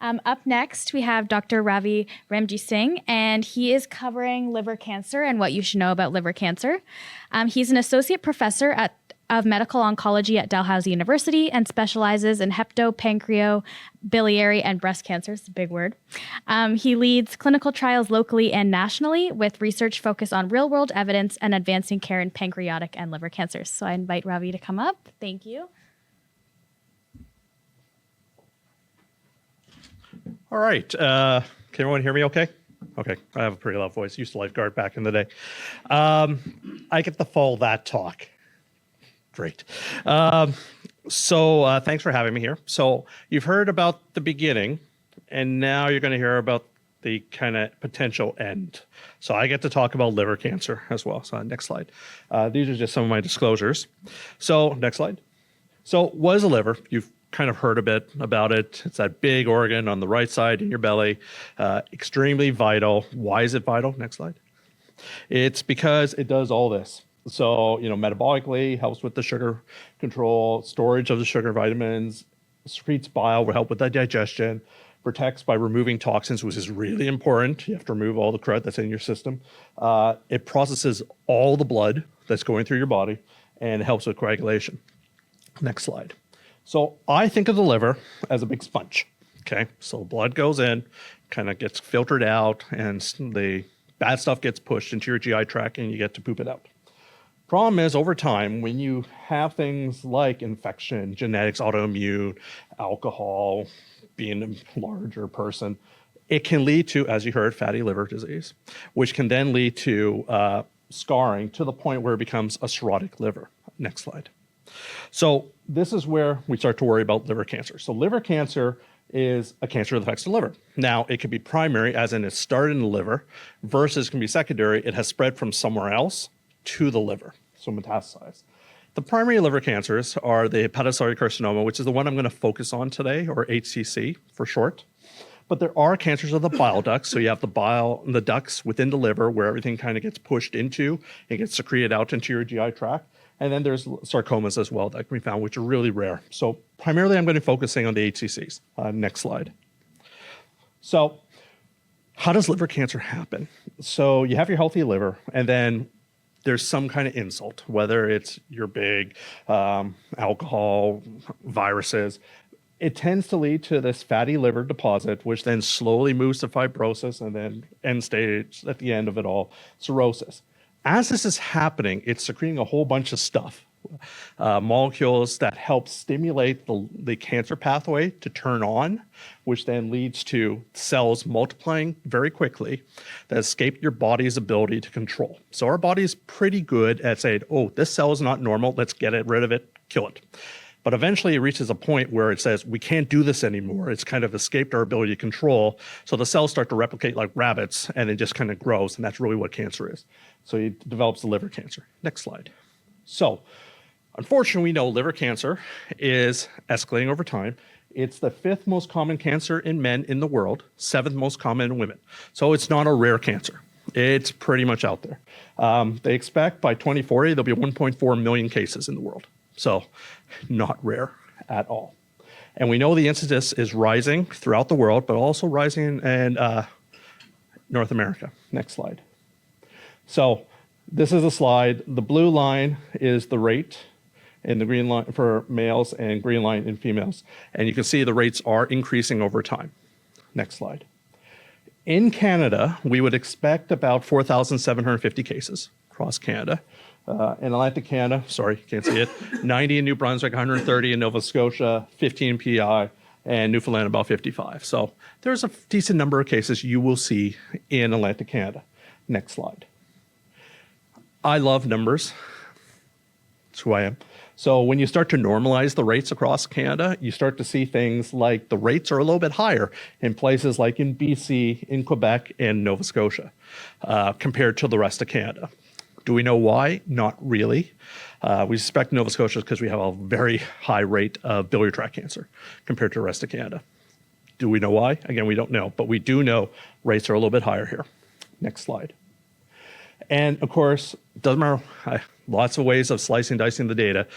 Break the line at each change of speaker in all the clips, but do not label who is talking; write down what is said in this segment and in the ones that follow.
Up next, we have Dr. Ravi Ramji Singh, and he is covering liver cancer and what you should know about liver cancer. He's an associate professor of medical oncology at Dalhousie University and specializes in hepatopancreatic, biliary, and breast cancer. It's a big word. He leads clinical trials locally and nationally with research focused on real-world evidence and advancing care in pancreatic and liver cancers. So I invite Ravi to come up. Thank you.
All right. Can everyone hear me okay? Okay. I have a pretty loud voice. Used to lifeguard back in the day. I get to follow that talk. Great. So thanks for having me here. So you've heard about the beginning, and now you're going to hear about the kind of potential end. So I get to talk about liver cancer as well. So next slide. These are just some of my disclosures. So next slide. So what is a liver? You've kind of heard a bit about it. It's that big organ on the right side in your belly, extremely vital. Why is it vital? Next slide. It's because it does all this. So, metabolically, helps with the sugar control, storage of the sugar vitamins, secretes bile, will help with the digestion, protects by removing toxins, which is really important. You have to remove all the crud that's in your system. It processes all the blood that's going through your body, and it helps with coagulation. Next slide. So I think of the liver as a big sponge, okay? So blood goes in, kind of gets filtered out, and the bad stuff gets pushed into your GI tract, and you get to poop it out. Problem is, over time, when you have things like infection, genetics, autoimmune, alcohol, being a larger person, it can lead to, as you heard, fatty liver disease, which can then lead to scarring to the point where it becomes a cirrhotic liver. Next slide. So this is where we start to worry about liver cancer. So liver cancer is a cancer that affects the liver. Now, it could be primary, as in it started in the liver, versus can be secondary. It has spread from somewhere else to the liver, so metastasized. The primary liver cancers are the hepatocellular carcinoma, which is the one I'm going to focus on today, or HCC for short. But there are cancers of the bile ducts. So you have the bile and the ducts within the liver where everything kind of gets pushed into and gets secreted out into your GI tract. And then there's sarcomas as well that can be found, which are really rare. So primarily I'm going to be focusing on the HCCs. Next slide. So how does liver cancer happen? So you have your healthy liver, and then there's some kind of insult, whether it's your big alcohol, viruses. It tends to lead to this fatty liver deposit, which then slowly moves to fibrosis, and then end stage at the end of it all, cirrhosis. As this is happening, it's secreting a whole bunch of stuff, molecules that help stimulate the cancer pathway to turn on, which then leads to cells multiplying very quickly that escape your body's ability to control. So our body is pretty good at saying, oh, this cell is not normal, let's get rid of it, kill it. But eventually it reaches a point where it says, we can't do this anymore. It's kind of escaped our ability to control. So the cells start to replicate like rabbits, and it just kind of grows. And that's really what cancer is. So it develops the liver cancer. Next slide. So unfortunately, we know liver cancer is escalating over time. It's the 5th most common cancer in men in the world, 7th most common in women. So it's not a rare cancer. It's pretty much out there. They expect by 2040, there'll be 1.4 million cases in the world. So not rare at all. And we know the incidence is rising throughout the world, but also rising in North America. Next slide. So this is a slide. The blue line is the rate, and the green line for males, and green line in females. And you can see the rates are increasing over time. Next slide. In Canada, we would expect about 4,750 cases across Canada. In Atlantic Canada, sorry, can't see it, 90 in New Brunswick, 130 in Nova Scotia, 15 in PI, and Newfoundland about 55. So there's a decent number of cases you will see in Atlantic Canada. Next slide. I love numbers. That's who I am. So when you start to normalize the rates across Canada, you start to see things like the rates are a little bit higher in places like in BC, in Quebec, and Nova Scotia, compared to the rest of Canada. Do we know why? Not really. We suspect Nova Scotia because we have a very high rate of biliary tract cancer compared to the rest of Canada. Do we know why? Again, we don't know, but we do know rates are a little bit higher here. Next slide. And of course, doesn't matter, lots of ways of slicing, dicing the data.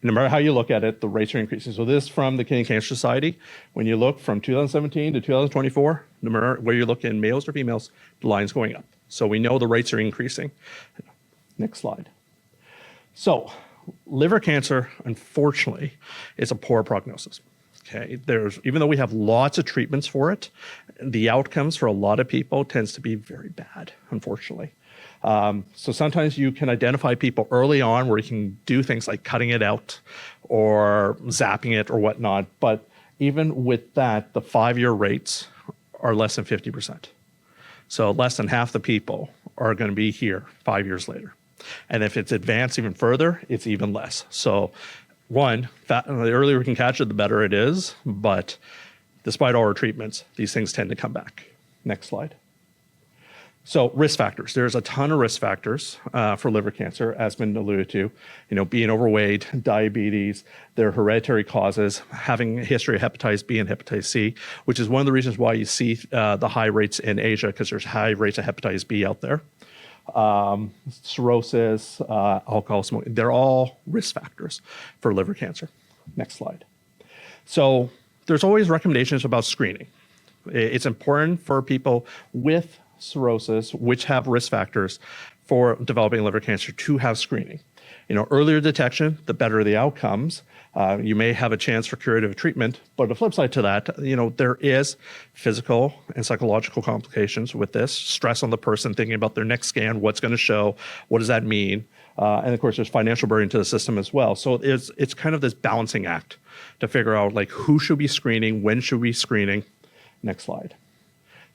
No matter how you look at it, the rates are increasing. So this is from the Canadian Cancer Society. When you look from 2017 to 2024, no matter where you look in males or females, the line's going up. So we know the rates are increasing. Next slide. So liver cancer, unfortunately, is a poor prognosis. Okay, even though we have lots of treatments for it, the outcomes for a lot of people tends to be very bad, unfortunately. So sometimes you can identify people early on where you can do things like cutting it out or zapping it or whatnot. But even with that, the 5-year rates are less than 50%. So less than half the people are going to be here 5 years later. And if it's advanced even further, it's even less. So one, the earlier we can catch it, the better it is. But despite all our treatments, these things tend to come back. Next slide. So risk factors. There's a ton of risk factors for liver cancer, as been alluded to. Being overweight, diabetes, their hereditary causes, having a history of hepatitis B and hepatitis C, which is one of the reasons why you see the high rates in Asia, because there's high rates of hepatitis B out there. Cirrhosis, alcohol smoking, they're all risk factors for liver cancer. Next slide. So there's always recommendations about screening. It's important for people with cirrhosis, which have risk factors for developing liver cancer, to have screening. Earlier detection, the better the outcomes. You may have a chance for curative treatment, but the flip side to that, there is physical and psychological complications with this. Stress on the person thinking about their next scan, what's going to show, what does that mean? And of course, there's financial burden to the system as well. So it's kind of this balancing act to figure out who should be screening, when should we be screening. Next slide.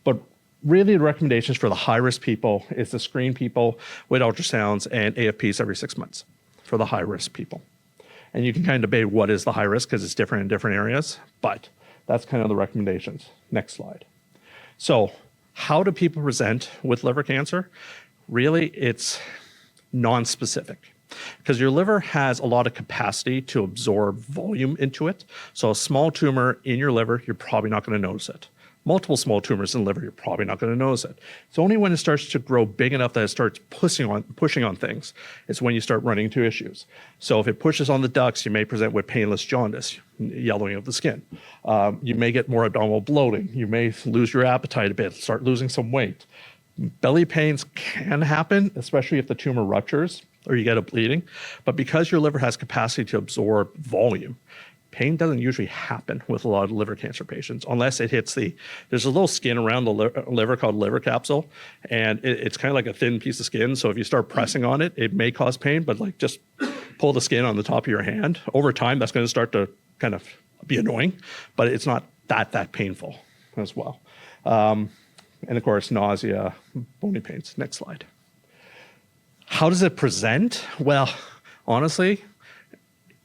But really, the recommendations for the high-risk people is to screen people with ultrasounds and AFPs every 6 months for the high-risk people. And you can kind of debate what is the high risk because it's different in different areas, but that's kind of the recommendations. Next slide. So how do people present with liver cancer? Really, it's non-specific because your liver has a lot of capacity to absorb volume into it. So a small tumor in your liver, you're probably not going to notice it. Multiple small tumors in the liver, you're probably not going to notice it. It's only when it starts to grow big enough that it starts pushing on things, it's when you start running into issues. So if it pushes on the ducts, you may present with painless jaundice, yellowing of the skin. You may get more abdominal bloating. You may lose your appetite a bit, start losing some weight. Belly pains can happen, especially if the tumor ruptures or you get a bleeding. But because your liver has capacity to absorb volume, pain doesn't usually happen with a lot of liver cancer patients unless it hits there's a little skin around the liver called liver capsule, and it's kind of like a thin piece of skin. So if you start pressing on it, it may cause pain, but just pull the skin on the top of your hand. Over time, that's going to start to kind of be annoying, but it's not that painful as well. And of course, nausea, bony pains. Next slide. How does it present? Well, honestly,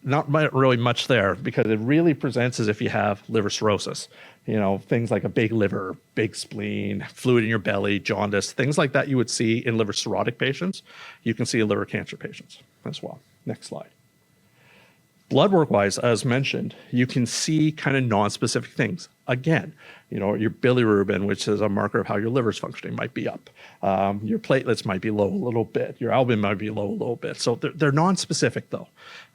not really much there because it really presents as if you have liver cirrhosis. Things like a big liver, big spleen, fluid in your belly, jaundice, things like that you would see in liver cirrhotic patients. You can see in liver cancer patients as well. Next slide. Blood work-wise, as mentioned, you can see kind of non-specific things. Again, your bilirubin, which is a marker of how your liver's functioning, might be up. Your platelets might be low a little bit. Your albumin might be low a little bit. So they're non-specific, though.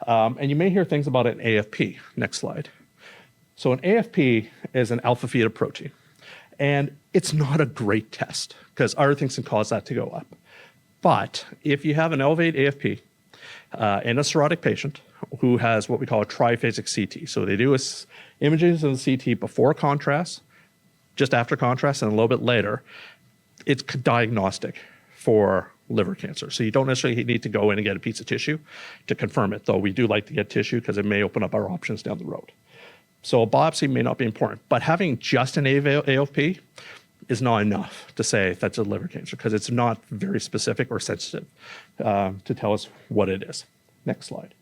And you may hear things about an AFP. Next slide. So an AFP is an alpha fetoprotein. And it's not a great test because other things can cause that to go up. But if you have an elevated AFP in a cirrhotic patient who has what we call a triphasic CT, so they do images of the CT before contrast, just after contrast, and a little bit later, it's diagnostic for liver cancer. So you don't necessarily need to go in and get a piece of tissue to confirm it, though we do like to get tissue because it may open up our options down the road. So a biopsy may not be important, but having just an AFP is not enough to say that's a liver cancer because it's not very specific or sensitive to tell us what it is. Next slide.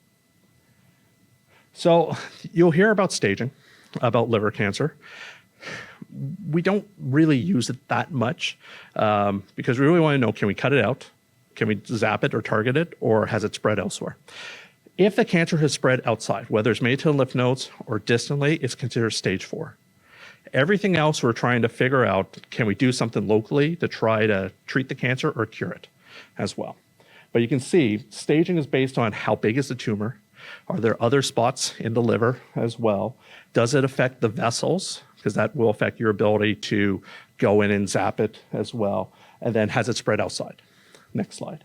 So you'll hear about staging, about liver cancer. We don't really use it that much because we really want to know, can we cut it out? Can we zap it or target it, or has it spread elsewhere? If the cancer has spread outside, whether it's made to the lymph nodes or distantly, it's considered stage 4. Everything else we're trying to figure out, can we do something locally to try to treat the cancer or cure it? as well. But you can see staging is based on how big is the tumor. Are there other spots in the liver as well? Does it affect the vessels? Because that will affect your ability to go in and zap it as well. And then has it spread outside? Next slide.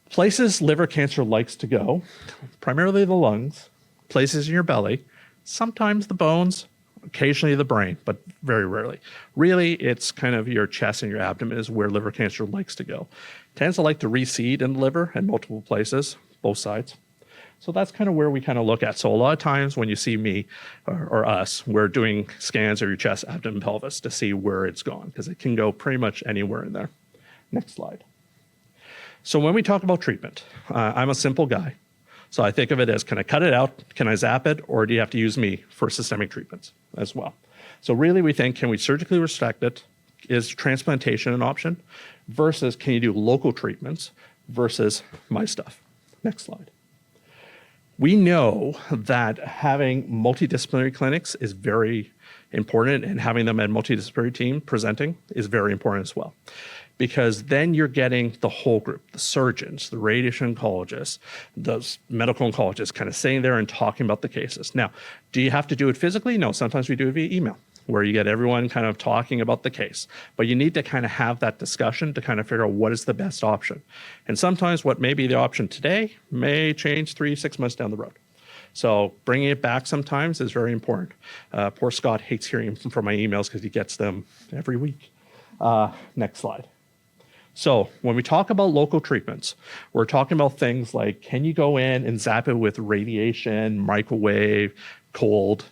Places liver cancer likes to go, primarily the lungs, places in your belly, sometimes the bones, occasionally the brain, but very rarely. Really, it's kind of your chest and your abdomen is where liver cancer likes to go. Tends to like to reseed in the liver in multiple places, both sides. So that's kind of where we kind of look at. So a lot of times when you see me or us, we're doing scans of your chest, abdomen, pelvis to see where it's gone, because it can go pretty much anywhere in there. Next slide. So when we talk about treatment, I'm a simple guy. So I think of it as, can I cut it out? Can I zap it? Or do you have to use me for systemic treatments as well? So really we think, can we surgically resect it? Is transplantation an option? Versus can you do local treatments versus my stuff? Next slide. We know that having multidisciplinary clinics is very important, and having them at multidisciplinary team presenting is very important as well. Because then you're getting the whole group, the surgeons, the radiation oncologists, those medical oncologists kind of sitting there and talking about the cases. Now, do you have to do it physically? No, sometimes we do it via email, where you get everyone kind of talking about the case. But you need to kind of have that discussion to kind of figure out what is the best option. And sometimes what may be the option today may change 3-6 months down the road. So bringing it back sometimes is very important. Poor Scott hates hearing from my emails because he gets them every week. Next slide. So when we talk about local treatments, we're talking about things like, can you go in and zap it with radiation, microwave, cold,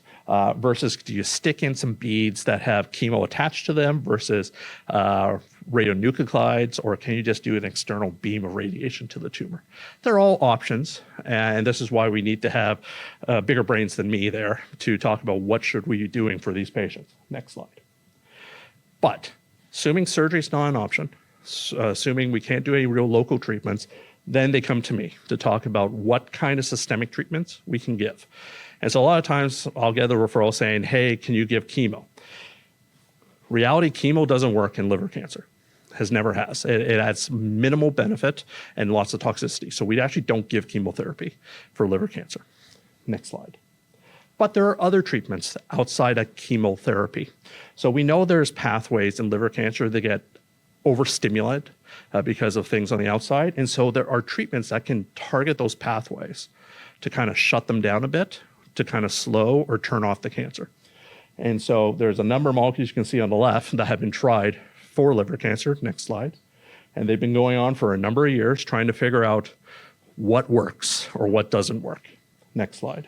versus do you stick in some beads that have chemo attached to them versus radionuclides, or can you just do an external beam of radiation to the tumor? They're all options, and this is why we need to have bigger brains than me there to talk about what should we be doing for these patients. Next slide. But assuming surgery is not an option, assuming we can't do any real local treatments, then they come to me to talk about what kind of systemic treatments we can give. And so a lot of times I'll get the referral saying, hey, can you give chemo? Reality, chemo doesn't work in liver cancer. Has never has. It adds minimal benefit and lots of toxicity. So we actually don't give chemotherapy for liver cancer. Next slide. But there are other treatments outside of chemotherapy. So we know there's pathways in liver cancer that get overstimulated because of things on the outside. And so there are treatments that can target those pathways to kind of shut them down a bit, to kind of slow or turn off the cancer. And so there's a number of molecules you can see on the left that have been tried for liver cancer. Next slide. And they've been going on for a number of years trying to figure out what works or what doesn't work. Next slide.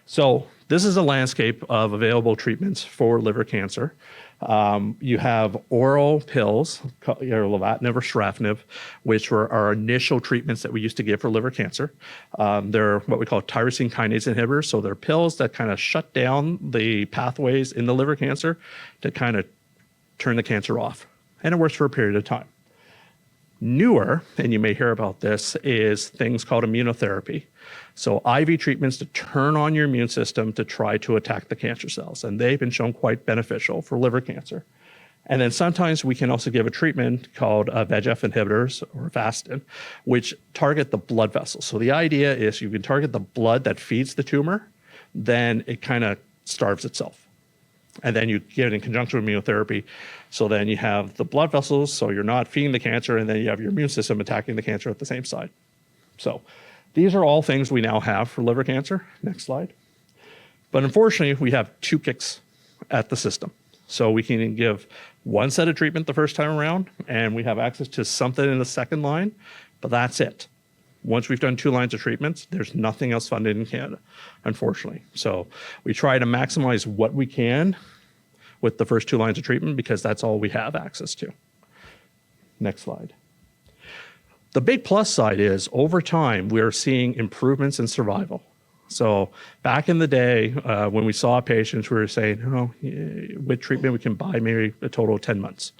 So this is a landscape of available treatments for liver cancer. You have oral pills, lenvatinib or sraftinib, which were our initial treatments that we used to give for liver cancer. They're what we call tyrosine kinase inhibitors. So they're pills that kind of shut down the pathways in the liver cancer to kind of turn the cancer off. And it works for a period of time. Newer, and you may hear about this, is things called immunotherapy. So IV treatments to turn on your immune system to try to attack the cancer cells. And they've been shown quite beneficial for liver cancer. And then sometimes we can also give a treatment called VEGF inhibitors or Avastin, which target the blood vessels. So the idea is you can target the blood that feeds the tumor, then it kind of starves itself. And then you give it in conjunction with immunotherapy. So then you have the blood vessels, so you're not feeding the cancer, and then you have your immune system attacking the cancer at the same side. So these are all things we now have for liver cancer. Next slide. But unfortunately, we have two kicks at the system. So we can give one set of treatment the first time around, and we have access to something in the second line, but that's it. Once we've done 2 lines of treatments, there's nothing else funded in Canada, unfortunately. So we try to maximize what we can with the first 2 lines of treatment because that's all we have access to. Next slide. The big plus side is over time, we're seeing improvements in survival. So back in the day, when we saw patients, we were saying, with treatment, we can buy maybe a total of 10 months.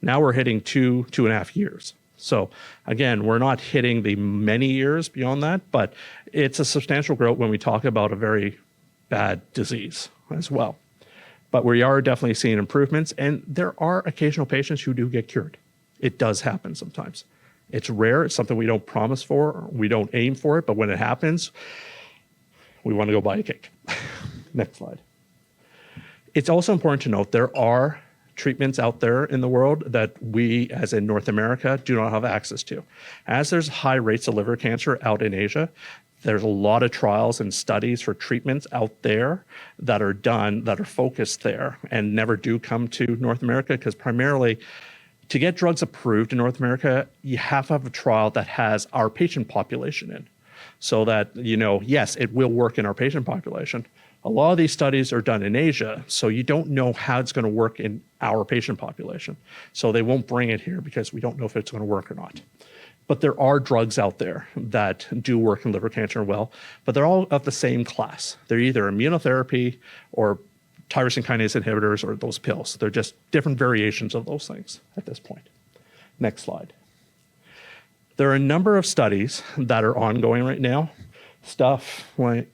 Now we're hitting 2.5 years. So again, we're not hitting the many years beyond that, but it's a substantial growth when we talk about a very bad disease as well. But we are definitely seeing improvements, and there are occasional patients who do get cured. It does happen sometimes. It's rare. It's something we don't promise for. We don't aim for it. But when it happens, we want to go buy a cake. Next slide. It's also important to note there are treatments out there in the world that we, as in North America, do not have access to. As there's high rates of liver cancer out in Asia, there's a lot of trials and studies for treatments out there that are done that are focused there and never do come to North America, because primarily to get drugs approved in North America, you have to have a trial that has our patient population in, so that, yes, it will work in our patient population. A lot of these studies are done in Asia, so you don't know how it's going to work in our patient population. So they won't bring it here because we don't know if it's going to work or not. But there are drugs out there that do work in liver cancer well, but they're all of the same class. They're either immunotherapy or tyrosine kinase inhibitors or those pills. They're just different variations of those things at this point. Next slide. There are a number of studies that are ongoing right now. Stuff like,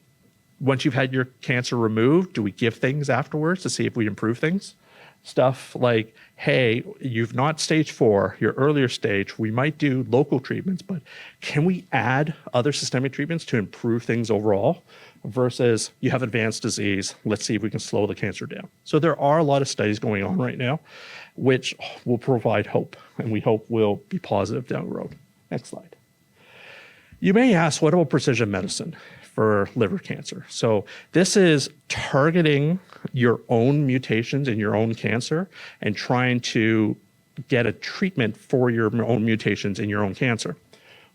once you've had your cancer removed, do we give things afterwards to see if we improve things? Stuff like, hey, you've not stage 4, your earlier stage, we might do local treatments, but can we add other systemic treatments to improve things overall? Versus you have advanced disease, let's see if we can slow the cancer down. So there are a lot of studies going on right now, which will provide hope, and we hope will be positive down the road. Next slide. You may ask, what about precision medicine for liver cancer? So this is targeting your own mutations in your own cancer and trying to get a treatment for your own mutations in your own cancer.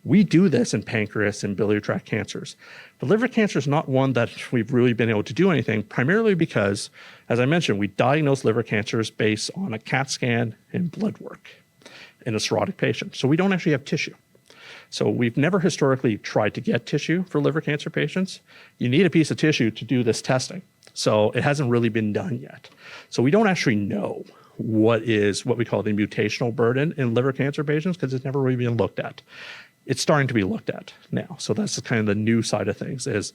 We do this in pancreas and biliary tract cancers. But liver cancer is not one that we've really been able to do anything, primarily because, as I mentioned, we diagnose liver cancers based on a CAT scan and blood work in a cirrhotic patient. So we don't actually have tissue. So we've never historically tried to get tissue for liver cancer patients. You need a piece of tissue to do this testing. So it hasn't really been done yet. So we don't actually know what we call the mutational burden in liver cancer patients, because it's never really been looked at. It's starting to be looked at now. So that's kind of the new side of things, is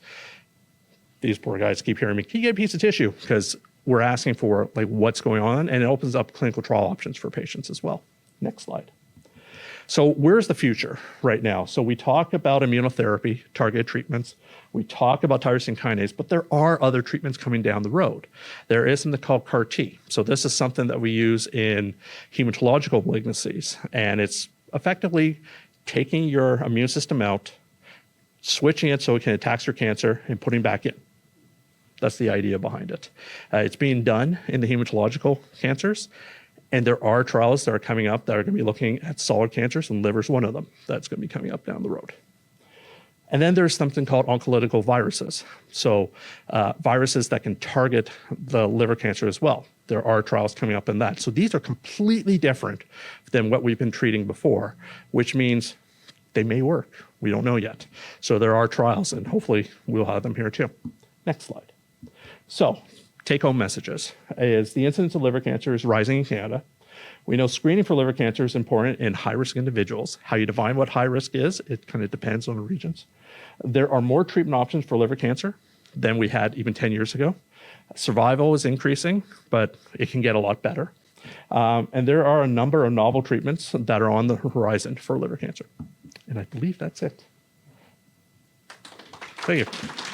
these poor guys keep hearing me, can you get a piece of tissue? Because we're asking for like what's going on, and it opens up clinical trial options for patients as well. Next slide. So where's the future right now? So we talk about immunotherapy, targeted treatments. We talk about tyrosine kinase, but there are other treatments coming down the road. There is something called CAR T. So this is something that we use in hematological malignancies, and it's effectively taking your immune system out, switching it so it can attack your cancer, and putting back in. That's the idea behind it. It's being done in the hematological cancers. And there are trials that are coming up that are going to be looking at solid cancers, and liver is one of them that's going to be coming up down the road. And then there's something called oncolytical viruses. So viruses that can target the liver cancer as well. There are trials coming up in that. So these are completely different than what we've been treating before, which means they may work. We don't know yet. So there are trials, and hopefully we'll have them here too. Next slide. So take-home messages is the incidence of liver cancer is rising in Canada. We know screening for liver cancer is important in high-risk individuals. How you define what high risk is, it kind of depends on the regions. There are more treatment options for liver cancer than we had even 10 years ago. Survival is increasing, but it can get a lot better. And there are a number of novel treatments that are on the horizon for liver cancer. And I believe that's it. Thank you.